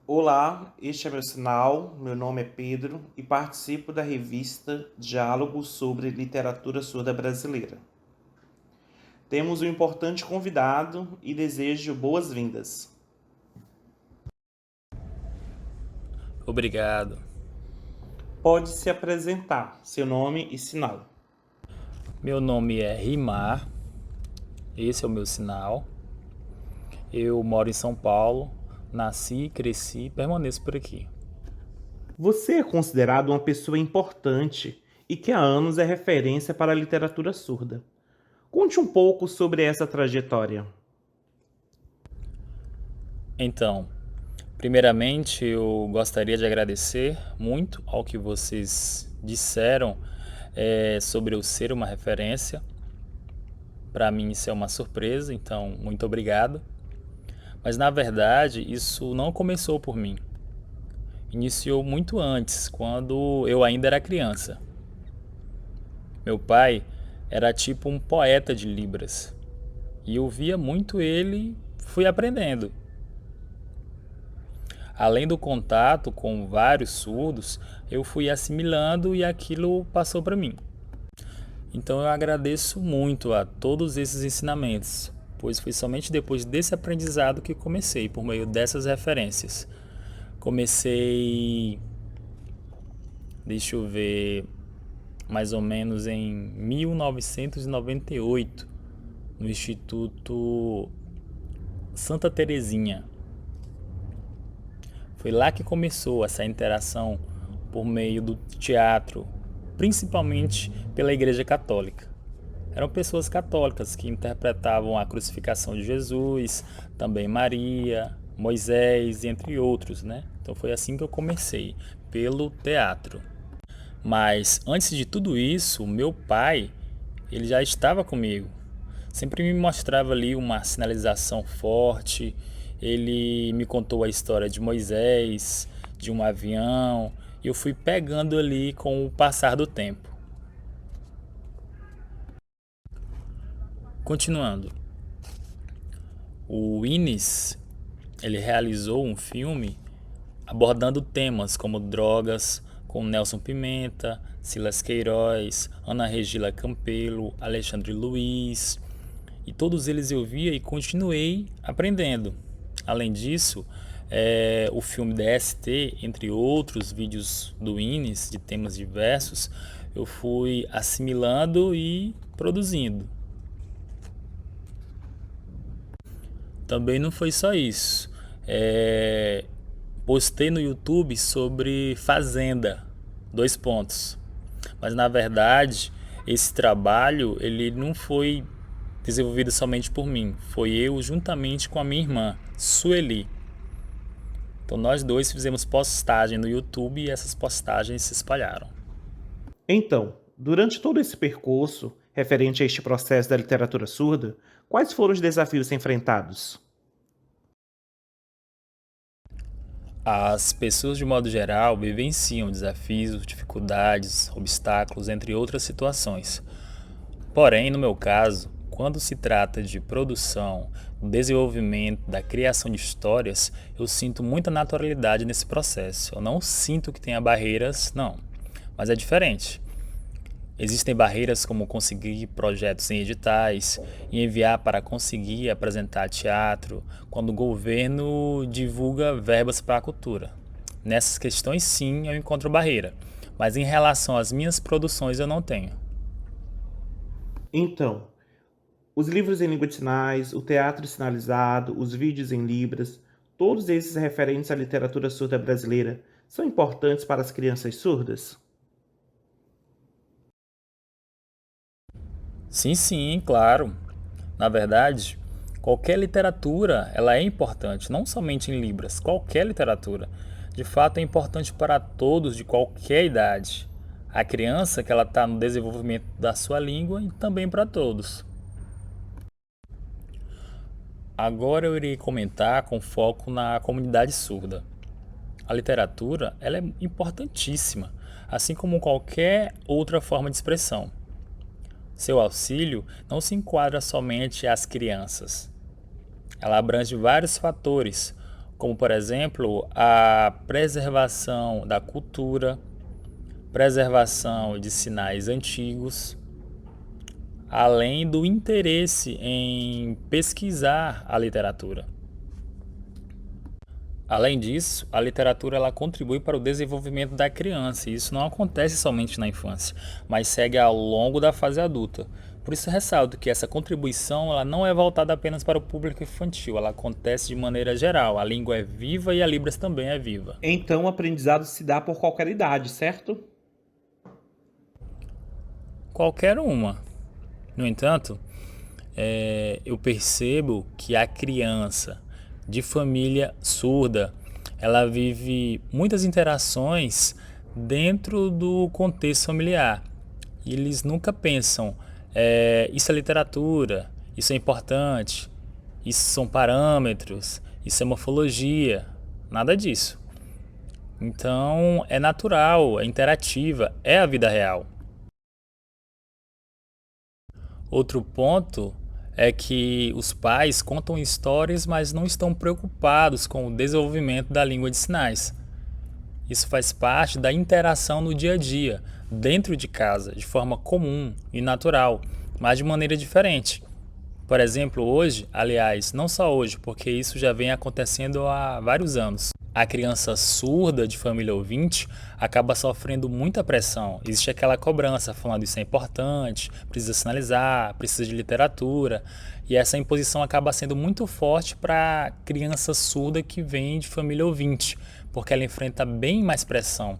Olá, este é meu sinal. Meu nome é Pedro e participo da revista Diálogos sobre Literatura Surda Brasileira. Temos um importante convidado e desejo boas-vindas. Obrigado. Pode se apresentar, seu nome e sinal. Meu nome é Rimar, esse é o meu sinal. Eu moro em São Paulo, nasci, cresci e permaneço por aqui. Você é considerado uma pessoa importante e que há anos é referência para a literatura surda. Conte um pouco sobre essa trajetória. Então, primeiramente eu gostaria de agradecer muito ao que vocês disseram sobre eu ser uma referência. Para mim isso é uma surpresa, então muito obrigado. Mas na verdade isso não começou por mim. Iniciou muito antes, quando eu ainda era criança. Meu pai era tipo um poeta de Libras. E eu via muito ele, fui aprendendo. Além do contato com vários surdos, eu fui assimilando e aquilo passou para mim. Então eu agradeço muito a todos esses ensinamentos, pois foi somente depois desse aprendizado que comecei, por meio dessas referências. Comecei, deixa eu ver, mais ou menos em 1998, no Instituto Santa Terezinha. Foi lá que começou essa interação por meio do teatro, principalmente pela Igreja Católica. Eram pessoas católicas que interpretavam a crucificação de Jesus, também Maria, Moisés, entre outros, né? Então foi assim que eu comecei, pelo teatro. Mas antes de tudo isso, meu pai, ele já estava comigo. Sempre me mostrava ali uma sinalização forte. Ele me contou a história de Moisés, de um avião, e eu fui pegando ali com o passar do tempo. Continuando, o Innes, ele realizou um filme abordando temas como drogas, com Nelson Pimenta, Silas Queiroz, Ana Regina Campelo, Alexandre Luiz, e todos eles eu via e continuei aprendendo. Além disso, o filme DST, entre outros vídeos do Innes de temas diversos, eu fui assimilando e produzindo. Também não foi só isso. Postei no YouTube sobre Fazenda, dois pontos. Mas na verdade, esse trabalho ele não foi desenvolvido somente por mim. Foi eu juntamente com a minha irmã, Sueli. Então nós dois fizemos postagem no YouTube e essas postagens se espalharam. Então, durante todo esse percurso, referente a este processo da literatura surda, quais foram os desafios enfrentados? As pessoas, de modo geral, vivenciam desafios, dificuldades, obstáculos, entre outras situações. Porém, no meu caso, quando se trata de produção, desenvolvimento, da criação de histórias, eu sinto muita naturalidade nesse processo. Eu não sinto que tenha barreiras, não. Mas é diferente. Existem barreiras como conseguir projetos em editais e enviar para conseguir apresentar teatro quando o governo divulga verbas para a cultura. Nessas questões, sim, eu encontro barreira, mas em relação às minhas produções, eu não tenho. Então, os livros em língua de sinais, o teatro sinalizado, os vídeos em libras, todos esses referentes à literatura surda brasileira são importantes para as crianças surdas? Sim, sim, claro. Na verdade, qualquer literatura ela é importante, não somente em Libras, qualquer literatura. De fato, é importante para todos de qualquer idade. A criança que ela está no desenvolvimento da sua língua e também para todos. Agora eu irei comentar com foco na comunidade surda. A literatura ela é importantíssima, assim como qualquer outra forma de expressão. Seu auxílio não se enquadra somente às crianças. Ela abrange vários fatores, como por exemplo a preservação da cultura, preservação de sinais antigos, além do interesse em pesquisar a literatura. Além disso, a literatura ela contribui para o desenvolvimento da criança, e isso não acontece somente na infância, mas segue ao longo da fase adulta. Por isso ressalto que essa contribuição ela não é voltada apenas para o público infantil, ela acontece de maneira geral. A língua é viva e a Libras também é viva. Então, o aprendizado se dá por qualquer idade, certo? Qualquer uma. No entanto, eu percebo que a criança de família surda, ela vive muitas interações dentro do contexto familiar. E eles nunca pensam, isso é literatura, isso é importante, isso são parâmetros, isso é morfologia, nada disso. Então é natural, é interativa, é a vida real. Outro ponto é que os pais contam histórias, mas não estão preocupados com o desenvolvimento da língua de sinais. Isso faz parte da interação no dia a dia, dentro de casa, de forma comum e natural, mas de maneira diferente. Por exemplo, hoje, aliás, não só hoje, porque isso já vem acontecendo há vários anos. A criança surda de família ouvinte acaba sofrendo muita pressão. Existe aquela cobrança falando isso é importante, precisa sinalizar, precisa de literatura. E essa imposição acaba sendo muito forte para a criança surda que vem de família ouvinte, porque ela enfrenta bem mais pressão.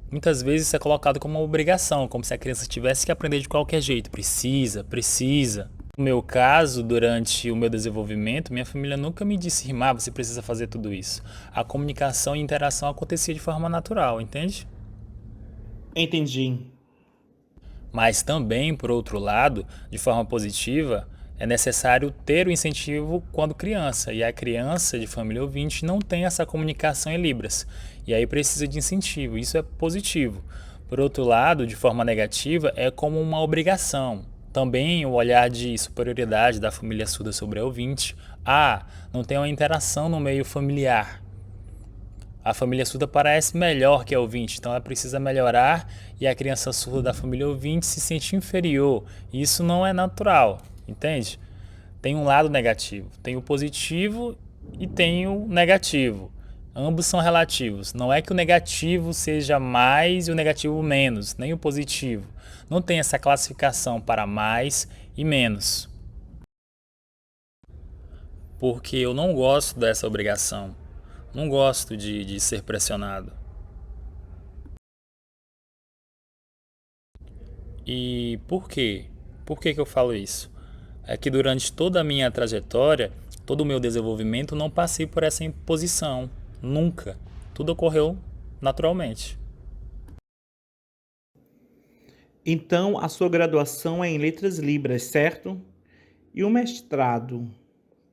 Muitas vezes isso é colocado como uma obrigação, como se a criança tivesse que aprender de qualquer jeito. Precisa, precisa. No meu caso, durante o meu desenvolvimento, minha família nunca me disse, Rimar, você precisa fazer tudo isso. A comunicação e interação acontecia de forma natural, entende? Entendi. Mas também, por outro lado, de forma positiva, é necessário ter o incentivo quando criança. E a criança de família ouvinte não tem essa comunicação em Libras. E aí precisa de incentivo. Isso é positivo. Por outro lado, de forma negativa, é como uma obrigação. Também o olhar de superioridade da família surda sobre a ouvinte. Não tem uma interação no meio familiar. A família surda parece melhor que a ouvinte, então ela precisa melhorar e a criança surda da família ouvinte se sente inferior. E isso não é natural, entende? Tem um lado negativo, tem o positivo e tem o negativo. Ambos são relativos. Não é que o negativo seja mais e o negativo menos, nem o positivo. Não tem essa classificação para mais e menos. Porque eu não gosto dessa obrigação. Não gosto de ser pressionado. E por quê? Por que eu falo isso? É que durante toda a minha trajetória, todo o meu desenvolvimento, não passei por essa imposição. Nunca. Tudo ocorreu naturalmente. Então, a sua graduação é em Letras Libras, certo? E o mestrado?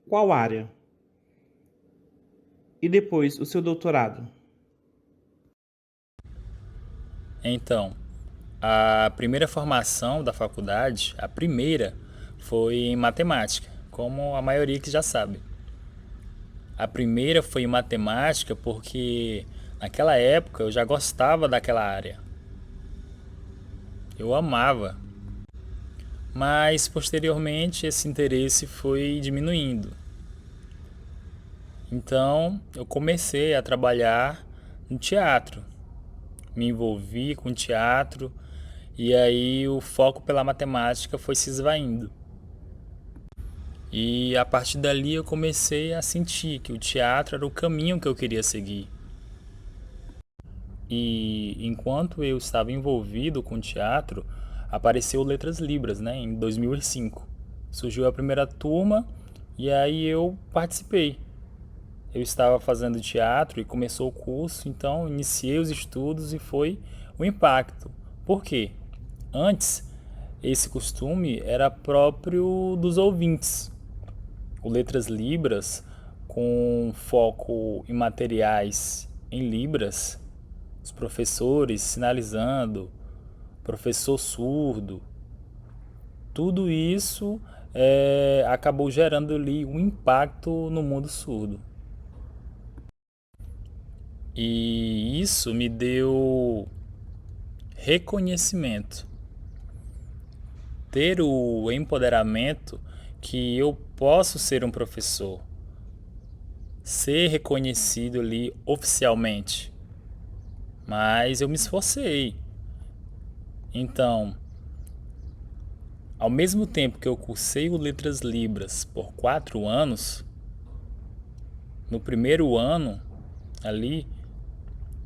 Qual área? E depois, o seu doutorado? Então, a primeira formação da faculdade, a primeira, foi em matemática, como a maioria que já sabe. A primeira foi em matemática porque naquela época eu já gostava daquela área. Eu amava. Mas posteriormente esse interesse foi diminuindo. Então eu comecei a trabalhar no teatro. Me envolvi com teatro e aí o foco pela matemática foi se esvaindo. E a partir dali eu comecei a sentir que o teatro era o caminho que eu queria seguir. E enquanto eu estava envolvido com teatro, apareceu Letras Libras, né, em 2005. Surgiu a primeira turma e aí eu participei. Eu estava fazendo teatro e começou o curso, então iniciei os estudos e foi o impacto. Por quê? Antes, esse costume era próprio dos ouvintes. O Letras Libras, com foco em materiais em Libras, os professores sinalizando, professor surdo, tudo isso acabou gerando ali um impacto no mundo surdo. E isso me deu reconhecimento, ter o empoderamento que eu posso ser um professor, ser reconhecido ali oficialmente. Mas eu me esforcei. Então, ao mesmo tempo que eu cursei o Letras Libras por 4 anos, no primeiro ano ali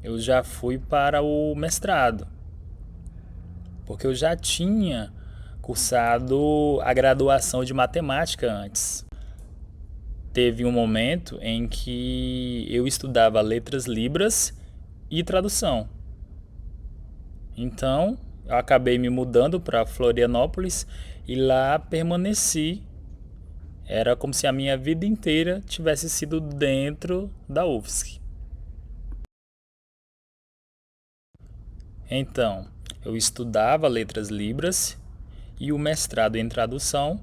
eu já fui para o mestrado, porque eu já tinha cursado a graduação de matemática antes. Teve um momento em que eu estudava Letras Libras e tradução. Então, eu acabei me mudando para Florianópolis e lá permaneci. Era como se a minha vida inteira tivesse sido dentro da UFSC. Então, eu estudava Letras Libras e o mestrado em tradução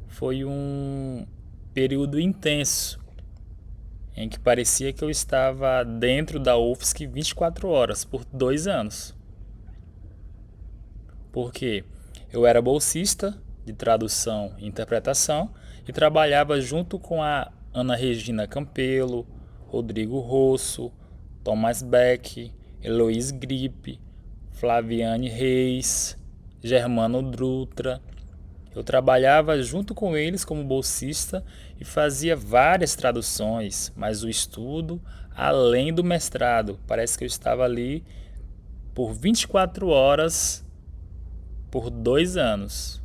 foi um período intenso em que parecia que eu estava dentro da UFSC 24 horas por 2 anos. Porque eu era bolsista de tradução e interpretação e trabalhava junto com a Ana Regina Campelo, Rodrigo Rosso, Thomas Beck, Heloís Gripe, Flaviane Reis, Germano Dutra. Eu trabalhava junto com eles como bolsista e fazia várias traduções, mas o estudo além do mestrado. Parece que eu estava ali por 24 horas por 2 anos.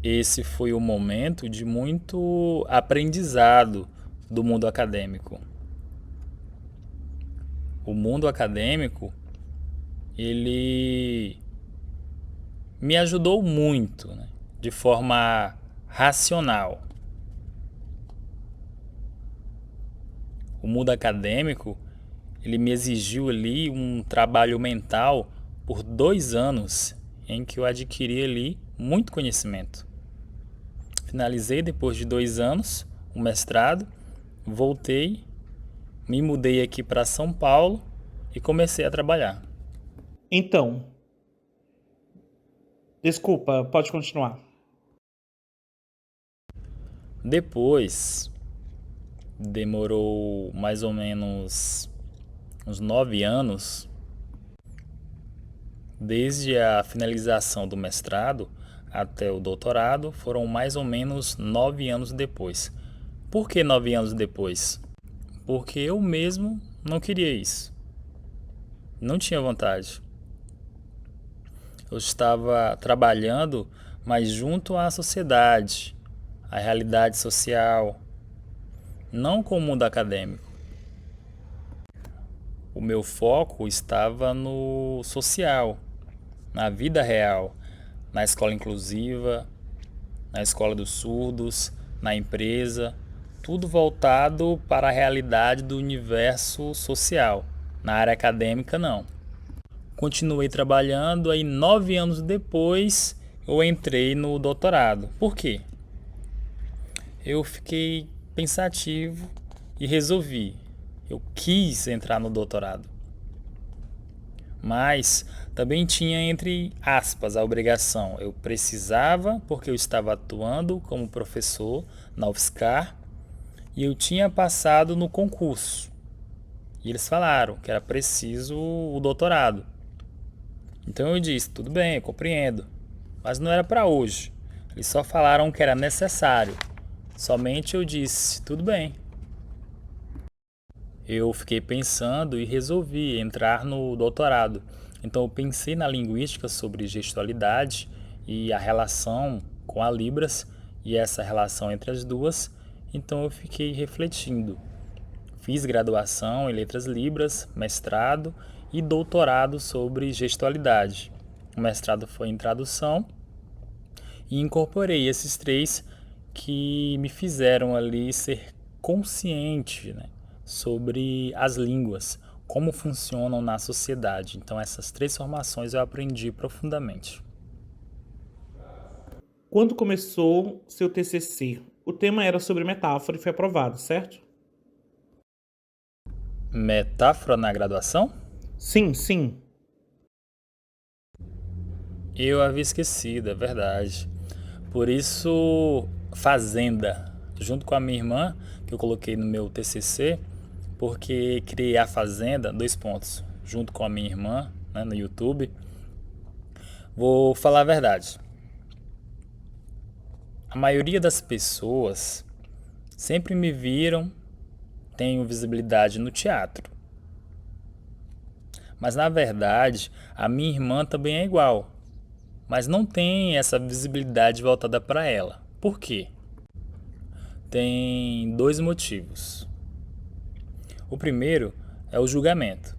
Esse foi um momento de muito aprendizado do mundo acadêmico. O mundo acadêmico, ele me ajudou muito, né, de forma racional. O mundo acadêmico, ele me exigiu ali um trabalho mental por 2 anos, em que eu adquiri ali muito conhecimento. Finalizei depois de 2 anos o mestrado, voltei, me mudei aqui para São Paulo e comecei a trabalhar. Então, desculpa, pode continuar. Depois, demorou mais ou menos uns 9 anos, desde a finalização do mestrado até o doutorado, foram mais ou menos 9 anos depois. Por que 9 anos depois? Porque eu mesmo não queria isso. Não tinha vontade. Eu estava trabalhando, mas junto à sociedade, à realidade social, não com o mundo acadêmico. O meu foco estava no social, na vida real, na escola inclusiva, na escola dos surdos, na empresa, tudo voltado para a realidade do universo social. Na área acadêmica, não. Continuei trabalhando, aí 9 anos depois eu entrei no doutorado. Por quê? Eu fiquei pensativo e resolvi. Eu quis entrar no doutorado. Mas também tinha, entre aspas, a obrigação. Eu precisava, porque eu estava atuando como professor na UFSCar e eu tinha passado no concurso. E eles falaram que era preciso o doutorado. Então eu disse, tudo bem, eu compreendo. Mas não era para hoje. Eles só falaram que era necessário. Somente eu disse, tudo bem. Eu fiquei pensando e resolvi entrar no doutorado. Então eu pensei na linguística sobre gestualidade e a relação com a Libras e essa relação entre as duas. Então eu fiquei refletindo. Fiz graduação em Letras Libras, mestrado e doutorado sobre gestualidade. O mestrado foi em tradução e incorporei esses três que me fizeram ali ser consciente, né, sobre as línguas, como funcionam na sociedade. Então essas três formações eu aprendi profundamente. Quando começou seu TCC? O tema era sobre metáfora e foi aprovado, certo? Metáfora na graduação? Sim, sim. Eu havia esquecido, é verdade. Por isso, Fazenda, junto com a minha irmã, que eu coloquei no meu TCC, porque criei a Fazenda, dois pontos, junto com a minha irmã, né, no YouTube. Vou falar a verdade. A maioria das pessoas sempre me viram, tenho visibilidade no teatro. Mas na verdade, a minha irmã também é igual, mas não tem essa visibilidade voltada para ela. Por quê? Tem dois motivos. O primeiro é o julgamento.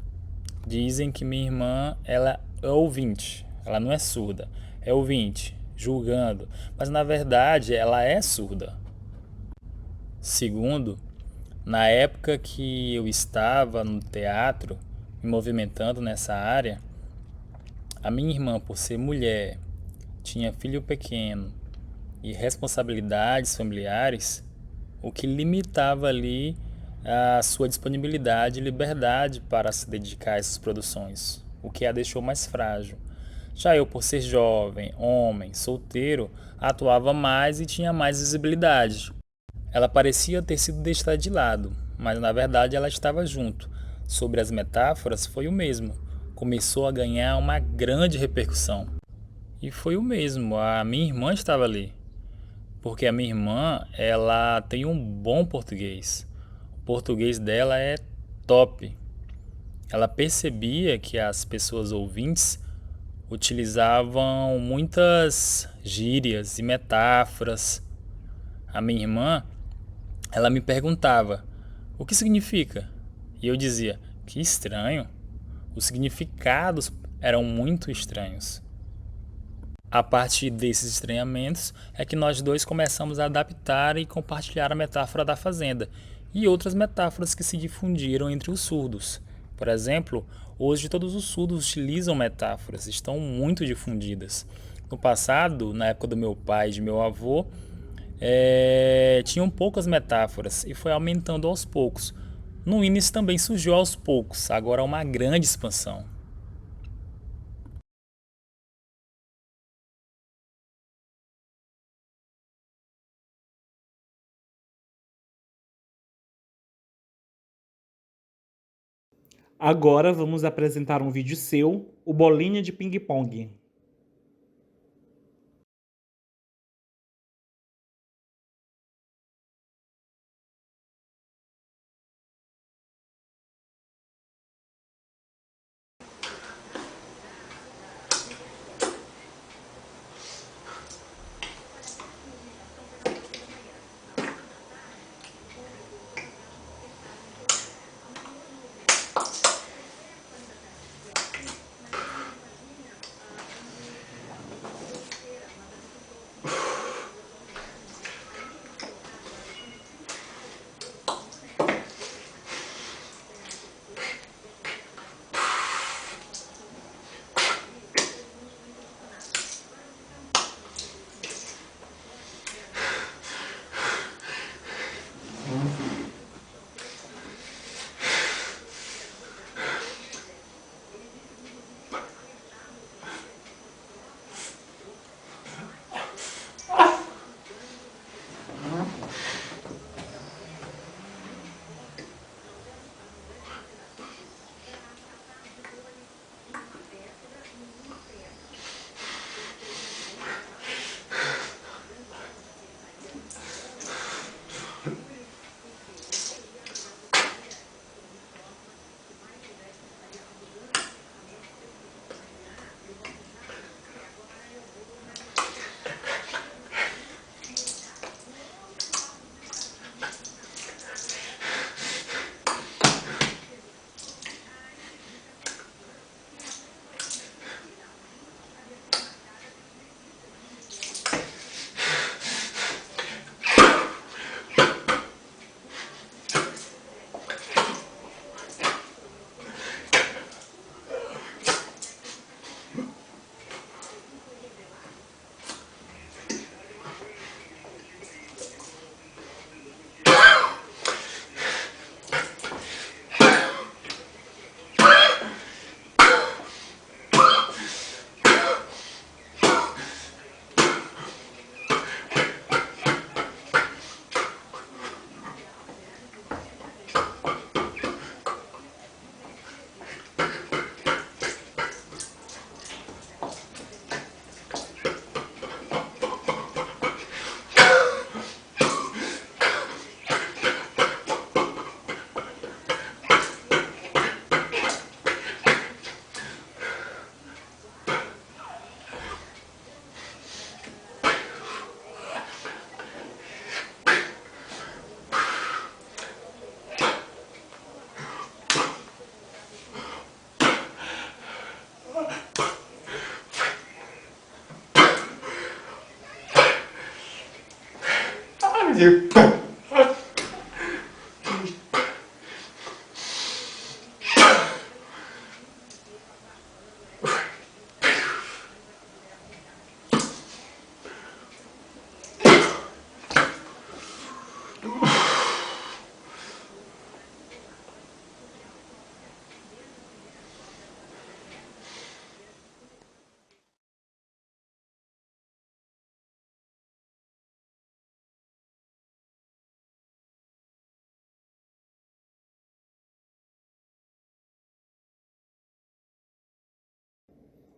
Dizem que minha irmã ela é ouvinte, ela não é surda, é ouvinte, julgando, mas na verdade ela é surda. Segundo, na época que eu estava no teatro, me movimentando nessa área, a minha irmã, por ser mulher, tinha filho pequeno e responsabilidades familiares, o que limitava ali a sua disponibilidade e liberdade para se dedicar a essas produções, o que a deixou mais frágil. Já eu, por ser jovem, homem, solteiro, atuava mais e tinha mais visibilidade. Ela parecia ter sido deixada de lado, mas na verdade ela estava junto. Sobre as metáforas, foi o mesmo. Começou a ganhar uma grande repercussão. E foi o mesmo, a minha irmã estava ali. Porque a minha irmã, ela tem um bom português. O português dela é top. Ela percebia que as pessoas ouvintes utilizavam muitas gírias e metáforas. A minha irmã, ela me perguntava: "O que significa?" E eu dizia: "Que estranho." Os significados eram muito estranhos. A partir desses estranhamentos é que nós dois começamos a adaptar e compartilhar a metáfora da fazenda e outras metáforas que se difundiram entre os surdos. Por exemplo, hoje todos os surdos utilizam metáforas, estão muito difundidas. No passado, na época do meu pai e de meu avô, tinham poucas metáforas e foi aumentando aos poucos. No início também surgiu aos poucos, agora é uma grande expansão. Agora vamos apresentar um vídeo seu, o Bolinha de Ping Pong.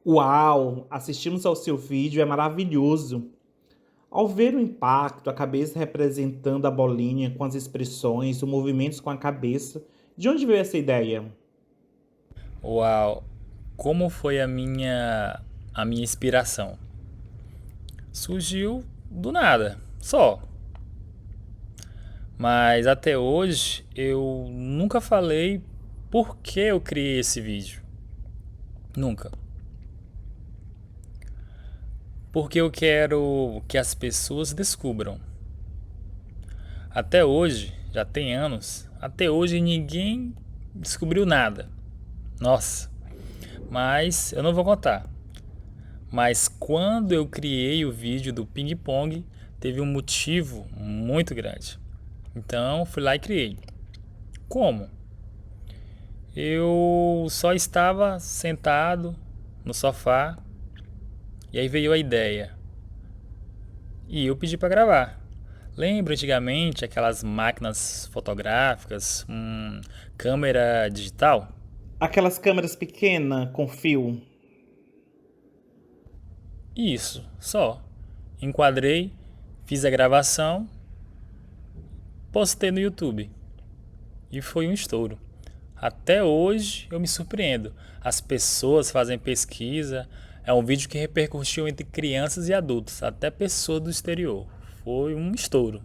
Uau! Assistimos ao seu vídeo, é maravilhoso. Ao ver o impacto, a cabeça representando a bolinha com as expressões, os movimentos com a cabeça, de onde veio essa ideia? Uau, como foi a minha inspiração? Surgiu do nada, só. Mas até hoje eu nunca falei por que eu criei esse vídeo. Nunca. Porque eu quero que as pessoas descubram. Até hoje, já tem anos, até hoje ninguém descobriu nada. Nossa, mas eu não vou contar. Mas quando eu criei o vídeo do ping pong, teve um motivo muito grande. Então fui lá e criei. Como? Eu só estava sentado no sofá e aí veio a ideia. E eu pedi para gravar. Lembra antigamente aquelas máquinas fotográficas, câmera digital? Aquelas câmeras pequenas com fio. Isso, só. Enquadrei, fiz a gravação, postei no YouTube e foi um estouro. Até hoje eu me surpreendo. As pessoas fazem pesquisa. É um vídeo que repercutiu entre crianças e adultos, até pessoas do exterior. Foi um estouro.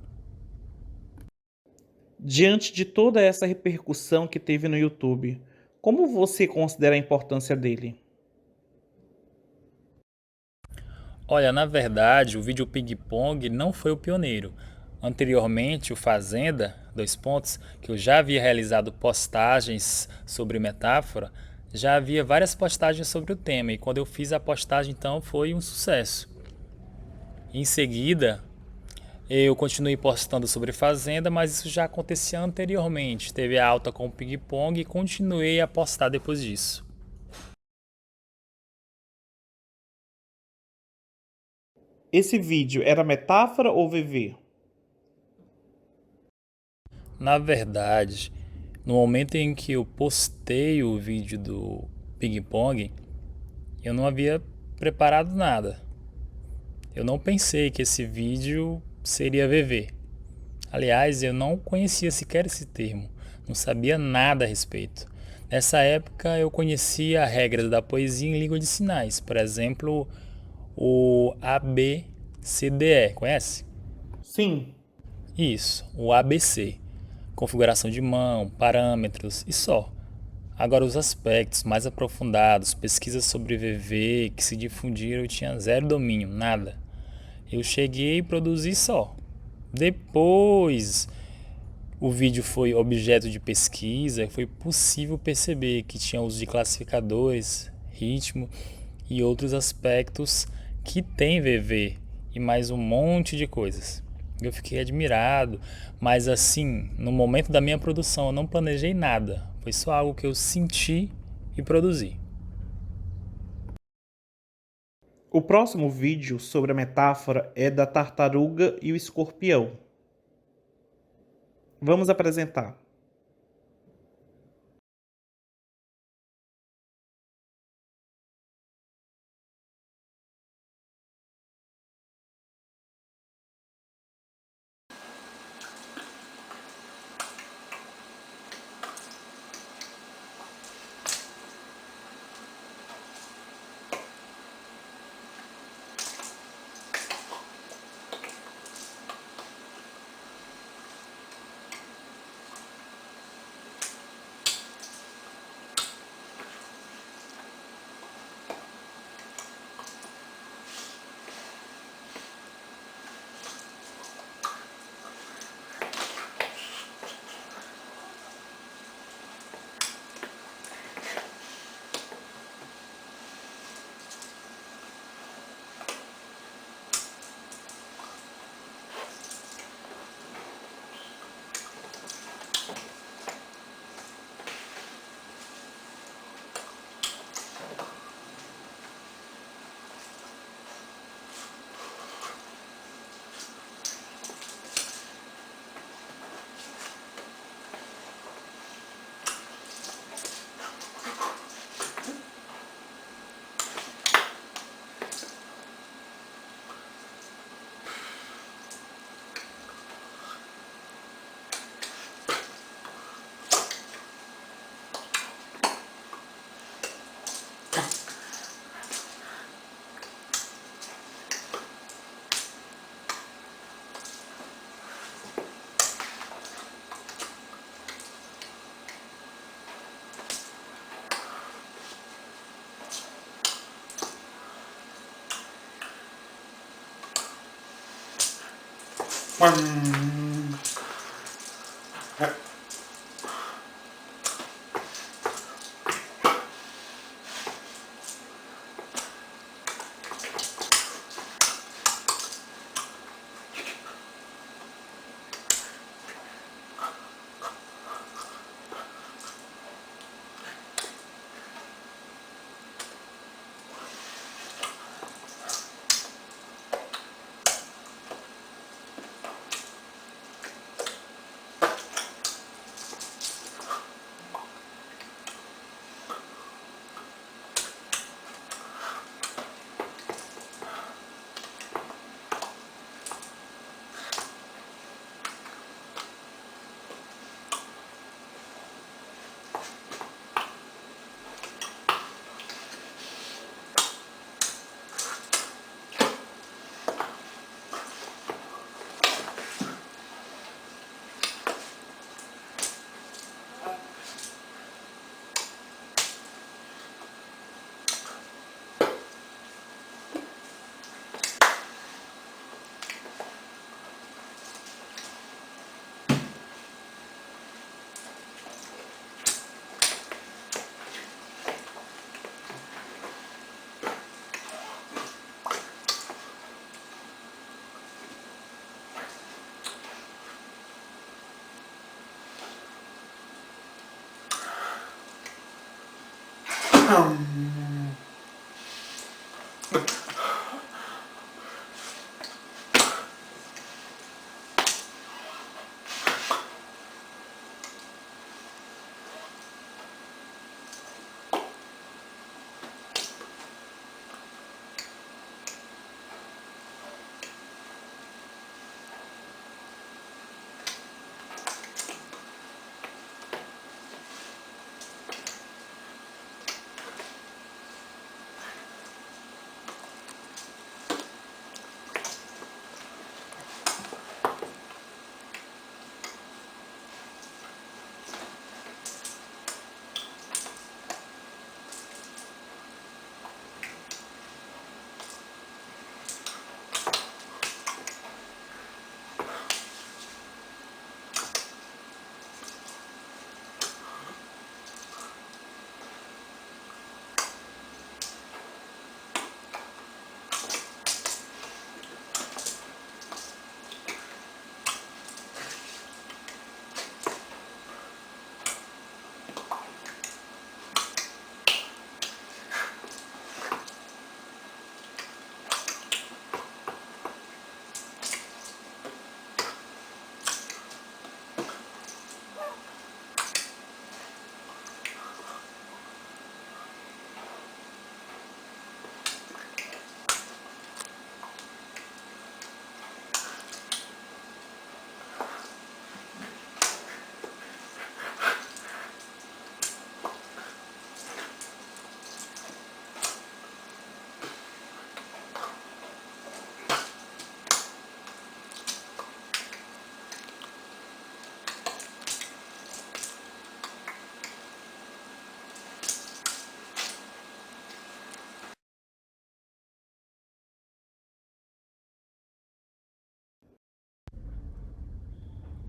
Diante de toda essa repercussão que teve no YouTube, como você considera a importância dele? Olha, na verdade, o vídeo Ping Pong não foi o pioneiro. Anteriormente, o Fazenda, dois pontos, que eu já havia realizado postagens sobre metáfora, já havia várias postagens sobre o tema e quando eu fiz a postagem, então, foi um sucesso. Em seguida, eu continuei postando sobre Fazenda, mas isso já acontecia anteriormente. Teve a alta com o Ping Pong e continuei a postar depois disso. Esse vídeo era metáfora ou VV? Na verdade, no momento em que eu postei o vídeo do ping pong, eu não havia preparado nada. Eu não pensei que esse vídeo seria VV. Aliás, eu não conhecia sequer esse termo, não sabia nada a respeito. Nessa época eu conhecia regras da poesia em língua de sinais, por exemplo, o ABCDE, conhece? Sim. Isso, o ABC. Configuração de mão, parâmetros e só. Agora, os aspectos mais aprofundados, pesquisas sobre VV que se difundiram, eu tinha zero domínio, nada. Eu cheguei e produzi só. Depois, o vídeo foi objeto de pesquisa, foi possível perceber que tinha uso de classificadores, ritmo e outros aspectos que tem VV e mais um monte de coisas. Eu fiquei admirado, mas assim, no momento da minha produção eu não planejei nada, foi só algo que eu senti e produzi. O próximo vídeo sobre a metáfora é da tartaruga e o escorpião. Vamos apresentar.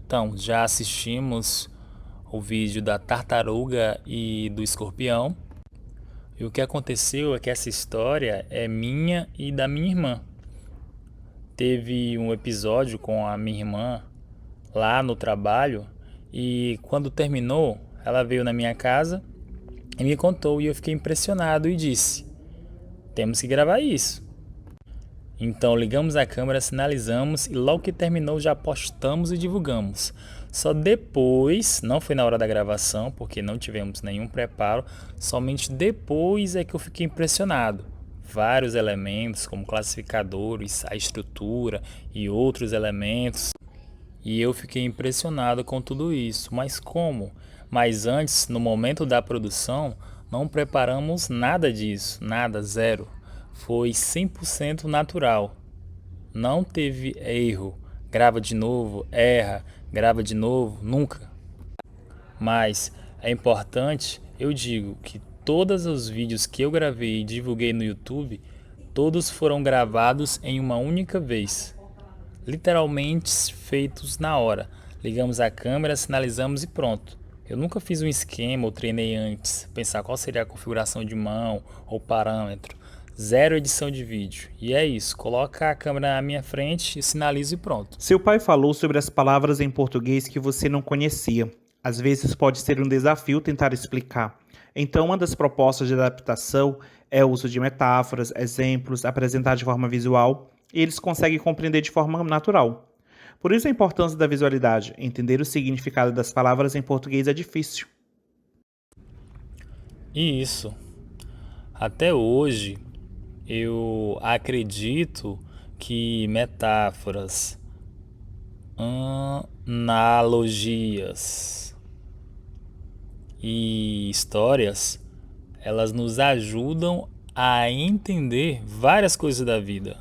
Então, já assistimos o vídeo da tartaruga e do escorpião. E o que aconteceu é que essa história é minha e da minha irmã. Teve um episódio com a minha irmã lá no trabalho e quando terminou, ela veio na minha casa e me contou e eu fiquei impressionado e disse: temos que gravar isso. Então ligamos a câmera, sinalizamos e logo que terminou já postamos e divulgamos. Só depois, não foi na hora da gravação, porque não tivemos nenhum preparo, somente depois é que eu fiquei impressionado. Vários elementos, como classificadores, a estrutura e outros elementos. E eu fiquei impressionado com tudo isso. Mas como? Mas antes, no momento da produção, não preparamos nada disso, nada, zero. Foi 100% natural. Não teve erro. Grava de novo, erra, grava de novo, nunca. Mas é importante, eu digo que todos os vídeos que eu gravei e divulguei no YouTube, todos foram gravados em uma única vez. literalmente feitos na hora. Ligamos a câmera, sinalizamos e pronto. Eu nunca fiz um esquema ou treinei antes, pensar qual seria a configuração de mão ou parâmetro. Zero edição de vídeo. E é isso, coloca a câmera na minha frente, sinalizo e pronto. Seu pai falou sobre as palavras em português que você não conhecia. Às vezes pode ser um desafio tentar explicar. Então, uma das propostas de adaptação é o uso de metáforas, exemplos, apresentar de forma visual, e eles conseguem compreender de forma natural. Por isso a importância da visualidade. Entender o significado das palavras em português é difícil. E isso, até hoje, eu acredito que metáforas, analogias e histórias, elas nos ajudam a entender várias coisas da vida.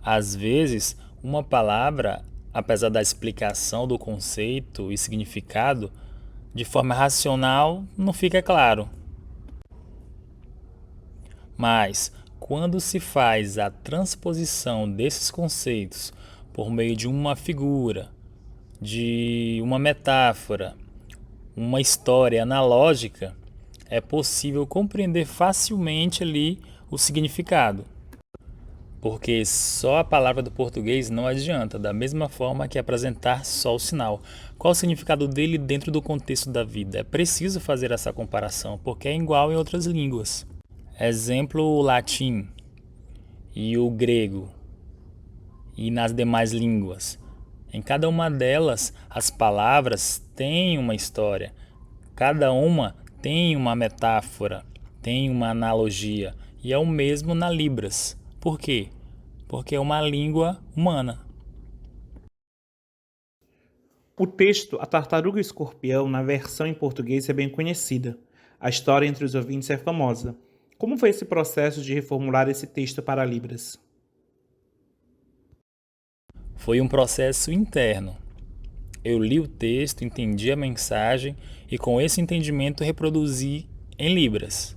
Às vezes, uma palavra, apesar da explicação do conceito e significado, de forma racional não fica claro. Mas, quando se faz a transposição desses conceitos por meio de uma figura, de uma metáfora, uma história analógica, é possível compreender facilmente ali o significado. Porque só a palavra do português não adianta, da mesma forma que apresentar só o sinal. Qual o significado dele dentro do contexto da vida? É preciso fazer essa comparação, porque é igual em outras línguas. Exemplo, o latim e o grego e nas demais línguas. Em cada uma delas, as palavras têm uma história. Cada uma tem uma metáfora, tem uma analogia. E é o mesmo na Libras. Por quê? Porque é uma língua humana. O texto A Tartaruga e o Escorpião, na versão em português, é bem conhecida. A história entre os ouvintes é famosa. Como foi esse processo de reformular esse texto para Libras? Foi um processo interno. Eu li o texto, entendi a mensagem e com esse entendimento reproduzi em Libras.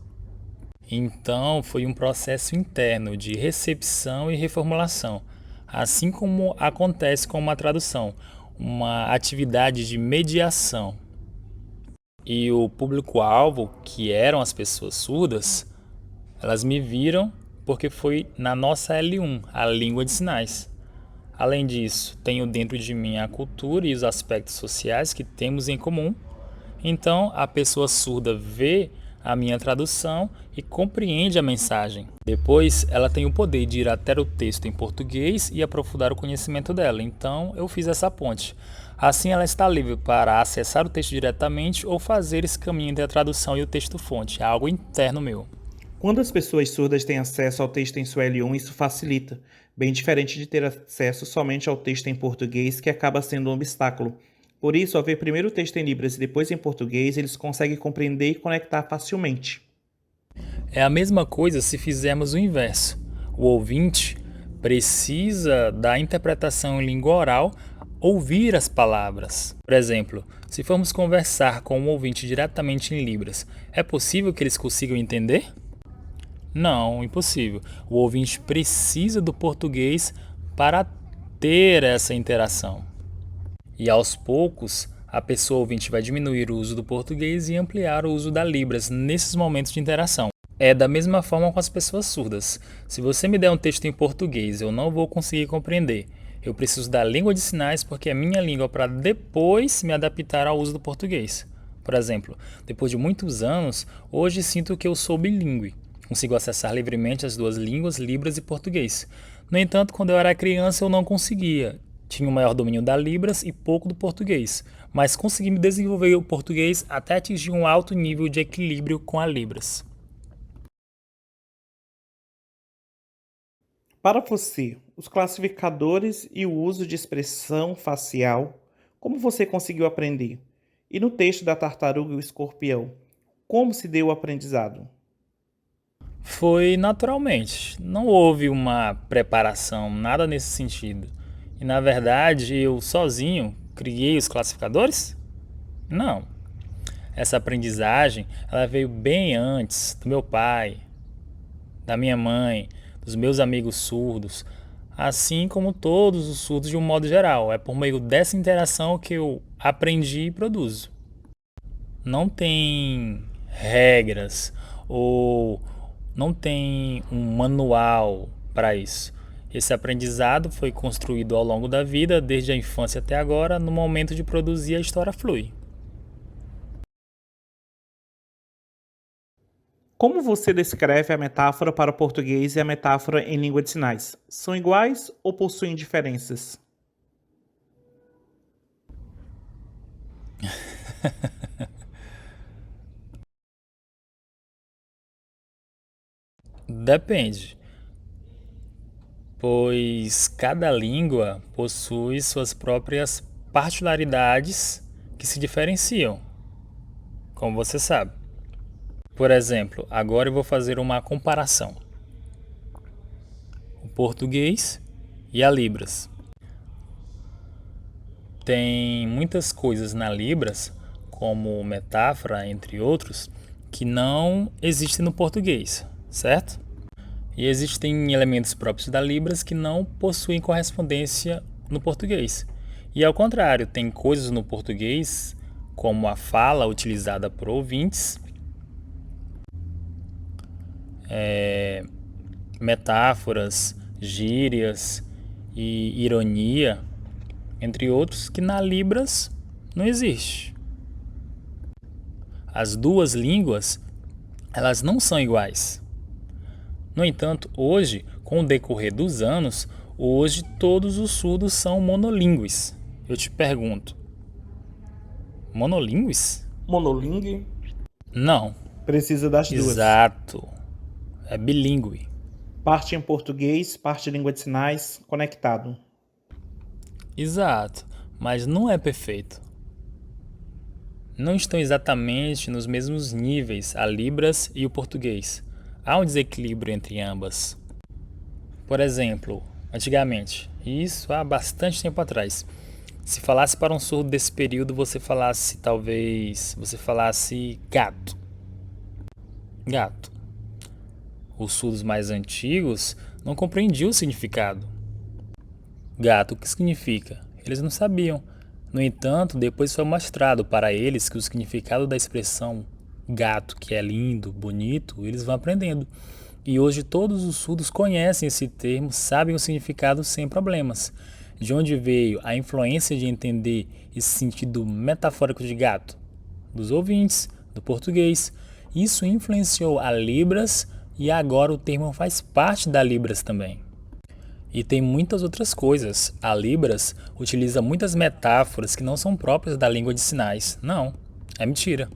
Então, foi um processo interno de recepção e reformulação, assim como acontece com uma tradução, uma atividade de mediação. E o público-alvo, que eram as pessoas surdas, elas me viram porque foi na nossa L1, a língua de sinais. Além disso, tenho dentro de mim a cultura e os aspectos sociais que temos em comum. Então, a pessoa surda vê a minha tradução e compreende a mensagem. Depois, ela tem o poder de ir até o texto em português e aprofundar o conhecimento dela. Então, eu fiz essa ponte. Assim, ela está livre para acessar o texto diretamente ou fazer esse caminho entre a tradução e o texto-fonte. É algo interno meu. Quando as pessoas surdas têm acesso ao texto em sua L1, isso facilita, bem diferente de ter acesso somente ao texto em português, que acaba sendo um obstáculo. Por isso, ao ver primeiro o texto em Libras e depois em português, eles conseguem compreender e conectar facilmente. É a mesma coisa se fizermos o inverso. O ouvinte precisa da interpretação em língua oral, ouvir as palavras. Por exemplo, se formos conversar com um ouvinte diretamente em Libras, é possível que eles consigam entender? Não, impossível. O ouvinte precisa do português para ter essa interação. E aos poucos, a pessoa ouvinte vai diminuir o uso do português e ampliar o uso da Libras nesses momentos de interação. É da mesma forma com as pessoas surdas. Se você me der um texto em português, eu não vou conseguir compreender. Eu preciso da língua de sinais porque é minha língua para depois me adaptar ao uso do português. Por exemplo, depois de muitos anos, hoje sinto que eu sou bilíngue. Consigo acessar livremente as duas línguas, Libras e português. No entanto, quando eu era criança, eu não conseguia. Tinha o maior domínio da Libras e pouco do português, mas consegui me desenvolver o português até atingir um alto nível de equilíbrio com a Libras. Para você, os classificadores e o uso de expressão facial, como você conseguiu aprender? E no texto da Tartaruga e o Escorpião, como se deu o aprendizado? Foi naturalmente, não houve uma preparação, nada nesse sentido. E na verdade, eu sozinho criei os classificadores? Não. Essa aprendizagem, ela veio bem antes do meu pai, da minha mãe, dos meus amigos surdos. assim como todos os surdos de um modo geral. É por meio dessa interação que eu aprendi e produzo. Não tem regras ou não tem um manual para isso. Esse aprendizado foi construído ao longo da vida, desde a infância até agora, no momento de produzir a história flui. Como você descreve a metáfora para o português e a metáfora em língua de sinais? São iguais ou possuem diferenças? Depende, pois cada língua possui suas próprias particularidades que se diferenciam, como você sabe. Por exemplo, agora eu vou fazer uma comparação: o português e a Libras. Tem muitas coisas na Libras, como metáfora, entre outros, que não existem no português, certo? E existem elementos próprios da Libras que não possuem correspondência no português. E ao contrário, tem coisas no português, como a fala utilizada por ouvintes, metáforas, gírias e ironia, entre outros, que na Libras não existe. As duas línguas, elas não são iguais. No entanto, hoje, com o decorrer dos anos, hoje todos os surdos são monolíngues. Eu te pergunto, monolíngues? Monolingue? Não. Precisa das duas. Exato. É bilíngue. Parte em português, parte em língua de sinais, conectado. Exato. Mas não é perfeito. Não estão exatamente nos mesmos níveis a Libras e o português. Há um desequilíbrio entre ambas. Por exemplo, antigamente, isso há bastante tempo atrás, se falasse para um surdo desse período, você falasse gato. Gato. Os surdos mais antigos não compreendiam o significado. Gato, o que significa? Eles não sabiam. No entanto, depois foi mostrado para eles que o significado da expressão gato, que é lindo, bonito, eles vão aprendendo. E hoje todos os surdos conhecem esse termo, sabem o significado sem problemas. De onde veio a influência de entender esse sentido metafórico de gato? Dos ouvintes, do português. Isso influenciou a Libras e agora o termo faz parte da Libras também. E tem muitas outras coisas. A Libras utiliza muitas metáforas que não são próprias da língua de sinais. Não, é mentira.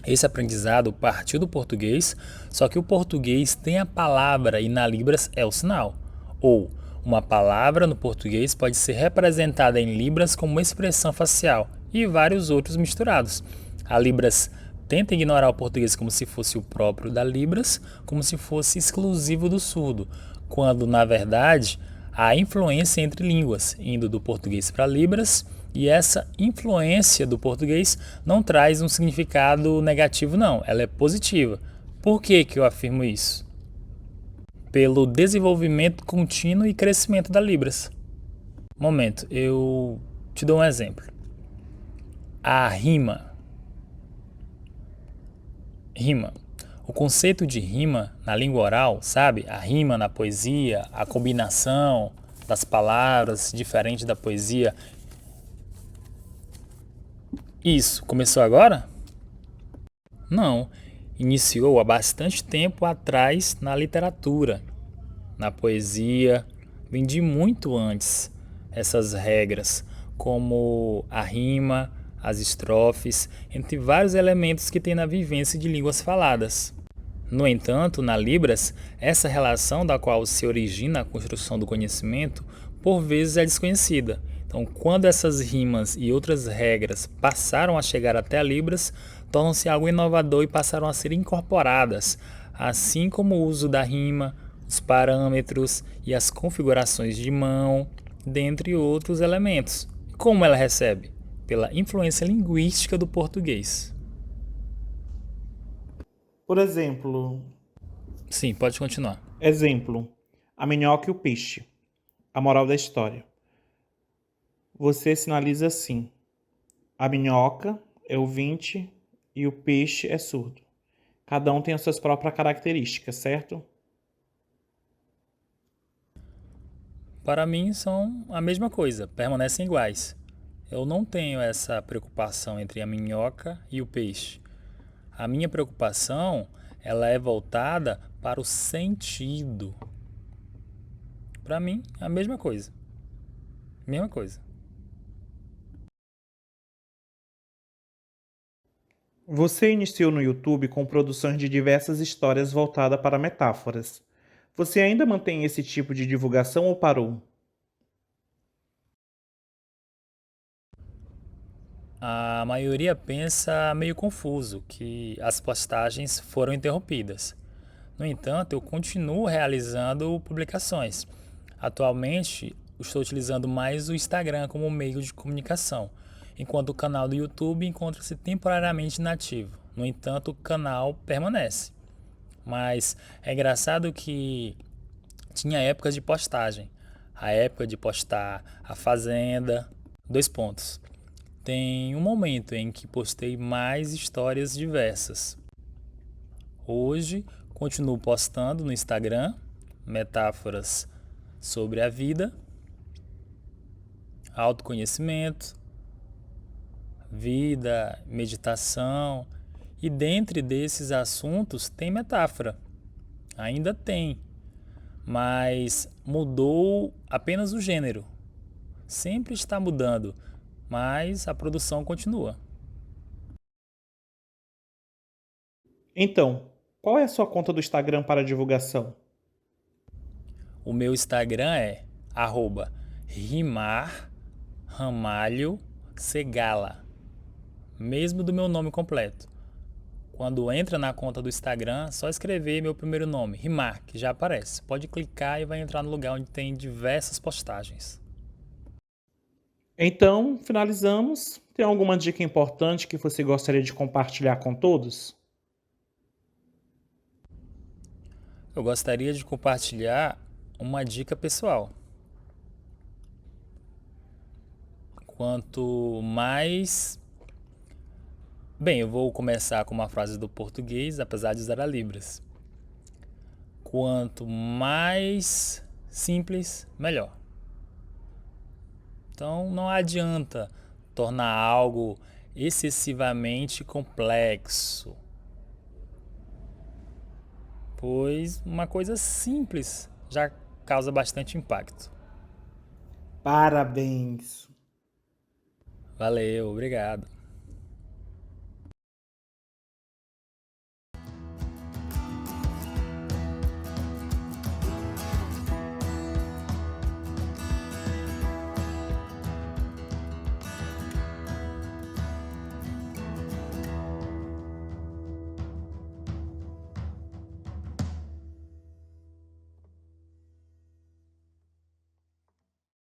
Esse aprendizado partiu do português, só que o português tem a palavra e na Libras é o sinal. Ou, uma palavra no português pode ser representada em Libras como uma expressão facial e vários outros misturados. A Libras tenta ignorar o português como se fosse o próprio da Libras, como se fosse exclusivo do surdo, quando, na verdade, há influência entre línguas, indo do português para Libras, e essa influência do português não traz um significado negativo, não, ela é positiva. Por que eu afirmo isso? Pelo desenvolvimento contínuo e crescimento da Libras. Momento, eu te dou um exemplo. A rima. Rima. O conceito de rima na língua oral, sabe? A rima na poesia, a combinação das palavras diferente da poesia. Isso começou agora? Não. Iniciou há bastante tempo atrás na literatura, na poesia. Vem de muito antes essas regras, como a rima, as estrofes, entre vários elementos que tem na vivência de línguas faladas. No entanto, na Libras, essa relação da qual se origina a construção do conhecimento, por vezes é desconhecida. Então, quando essas rimas e outras regras passaram a chegar até a Libras, tornam-se algo inovador e passaram a ser incorporadas, assim como o uso da rima, os parâmetros e as configurações de mão, dentre outros elementos. Como ela recebe? Pela influência linguística do português. Por exemplo, Sim, pode continuar. a minhoca e o peixe. A moral da história. Você sinaliza assim: a minhoca é ouvinte e o peixe é surdo. Cada um tem as suas próprias características, certo? Para mim são a mesma coisa, permanecem iguais. Eu não tenho essa preocupação entre a minhoca e o peixe. A minha preocupação, ela é voltada para o sentido. Para mim, a mesma coisa. Mesma coisa. Você iniciou no YouTube com produções de diversas histórias voltadas para metáforas. Você ainda mantém esse tipo de divulgação ou parou? A maioria pensa meio confuso que as postagens foram interrompidas. No entanto, eu continuo realizando publicações. Atualmente, estou utilizando mais o Instagram como meio de comunicação, enquanto o canal do YouTube encontra-se temporariamente inativo. No entanto, o canal permanece. Mas é engraçado que tinha épocas de postagem. A época de postar a Fazenda, dois pontos. Tem um momento em que postei mais histórias diversas. Hoje, continuo postando no Instagram metáforas sobre a vida, autoconhecimento, vida, meditação, e dentre desses assuntos tem metáfora. Ainda tem, mas mudou apenas o gênero. Sempre está mudando, mas a produção continua. Então, qual é a sua conta do Instagram para divulgação? O meu Instagram é @rimar_ramalho_segala, mesmo do meu nome completo. Quando entra na conta do Instagram, só escrever meu primeiro nome, Rimar, que já aparece. Pode clicar e vai entrar no lugar onde tem diversas postagens. Então, finalizamos. Tem alguma dica importante que você gostaria de compartilhar com todos? Eu gostaria de compartilhar uma dica pessoal. Quanto mais. Bem, eu vou começar com uma frase do português, apesar de usar a Libras. Quanto mais simples, melhor. Então não adianta tornar algo excessivamente complexo, pois uma coisa simples já causa bastante impacto. Parabéns! Valeu, obrigado.